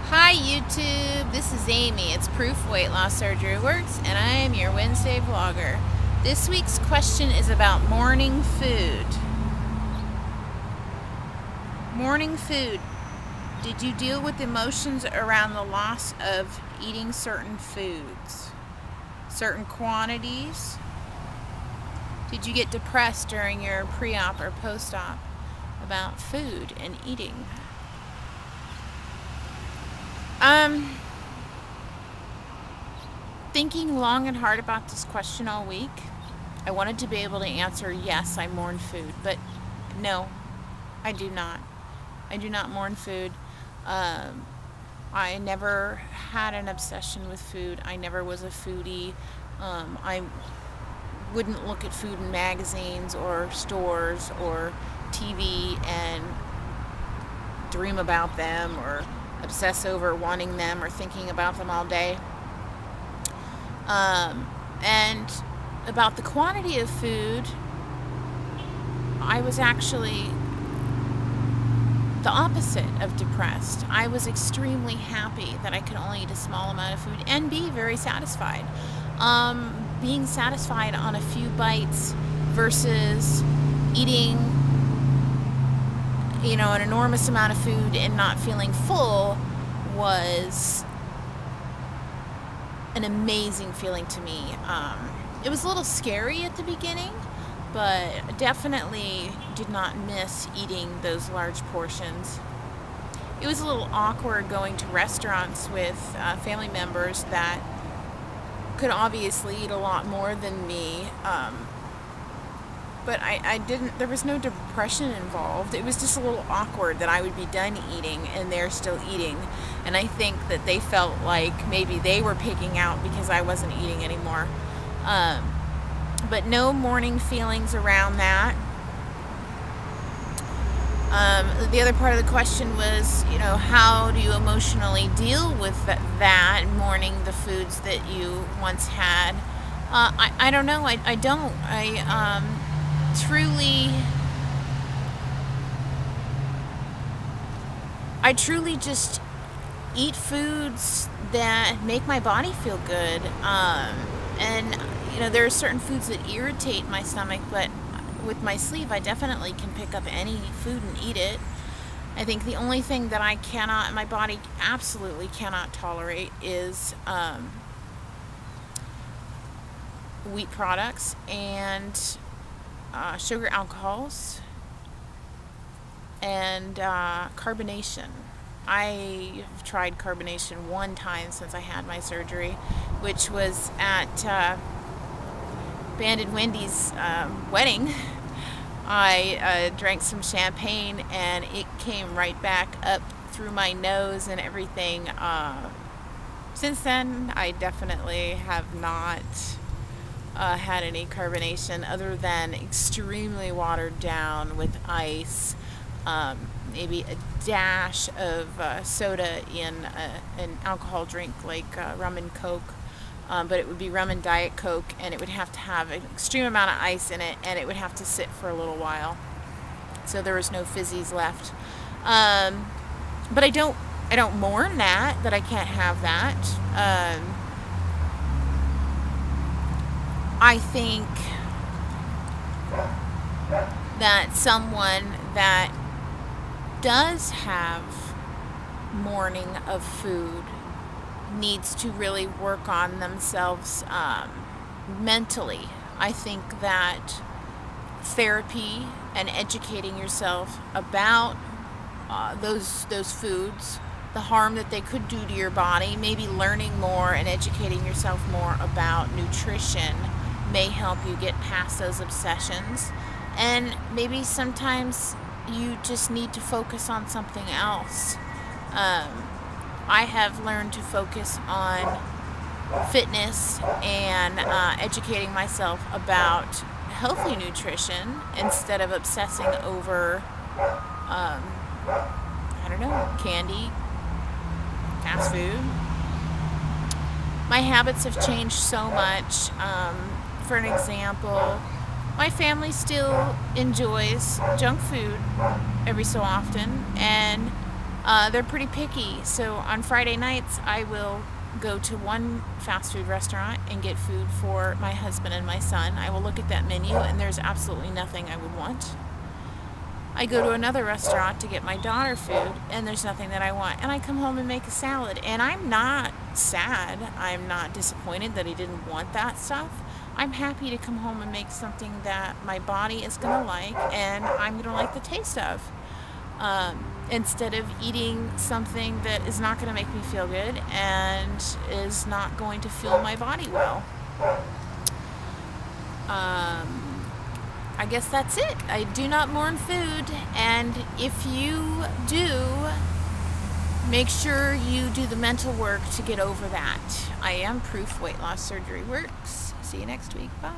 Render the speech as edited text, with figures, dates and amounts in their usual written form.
Hi YouTube, this is Amy. It's Proof Weight Loss Surgery Works, and I am your Wednesday vlogger. This week's question is about morning food. Morning food. Did you deal with emotions around the loss of eating certain foods? Certain quantities? Did you get depressed during your pre-op or post-op about food and eating? Thinking long and hard about this question all week, I wanted to be able to answer yes, I mourn food, but no, I do not. I do not mourn food. I never had an obsession with food. I never was a foodie. I wouldn't look at food in magazines or stores or TV and dream about them or obsess over wanting them or thinking about them all day. And about the quantity of food, I was actually the opposite of depressed. I was extremely happy that I could only eat a small amount of food and be very satisfied. Being satisfied on a few bites versus eating an enormous amount of food and not feeling full was an amazing feeling to me. It was a little scary at the beginning, but definitely did not miss eating those large portions. It was a little awkward going to restaurants with family members that could obviously eat a lot more than me, but I didn't, there was no depression involved. It was just a little awkward that I would be done eating and they're still eating. And I think that they felt like maybe they were picking out because I wasn't eating anymore. But no mourning feelings around that. The other part of the question was, how do you emotionally deal with that, mourning the foods that you once had? I don't know. I don't. I truly just eat foods that make my body feel good. And there are certain foods that irritate my stomach, but with my sleeve, I definitely can pick up any food and eat it. I think the only thing that my body absolutely cannot tolerate is wheat products and sugar alcohols and carbonation. I have tried carbonation one time since I had my surgery, which was at Banded Wendy's wedding. I drank some champagne and it came right back up through my nose and everything. Since then, I definitely have not had any carbonation other than extremely watered down with ice, maybe a dash of soda in an alcohol drink like rum and Coke, but it would be rum and Diet Coke, and it would have to have an extreme amount of ice in it, and it would have to sit for a little while, so there was no fizzies left. But I don't mourn that I can't have that. I think that someone that does have mourning of food needs to really work on themselves mentally. I think that therapy and educating yourself about those foods, the harm that they could do to your body, maybe learning more and educating yourself more about nutrition may help you get past those obsessions. And maybe sometimes you just need to focus on something else. I have learned to focus on fitness and educating myself about healthy nutrition instead of obsessing over, candy, fast food. My habits have changed so much. For an example, my family still enjoys junk food every so often, and They're pretty picky. So on Friday nights, I will go to one fast food restaurant and get food for my husband and my son. I will look at that menu and there's absolutely nothing I would want. I go to another restaurant to get my daughter food and there's nothing that I want. And I come home and make a salad. And I'm not sad. I'm not disappointed that he didn't want that stuff. I'm happy to come home and make something that my body is going to like and I'm going to like the taste of. Instead of eating something that is not going to make me feel good and is not going to fuel my body well. I guess that's it. I do not mourn food, and if you do, make sure you do the mental work to get over that. I am Proof Weight Loss Surgery Works. See you next week. Bye.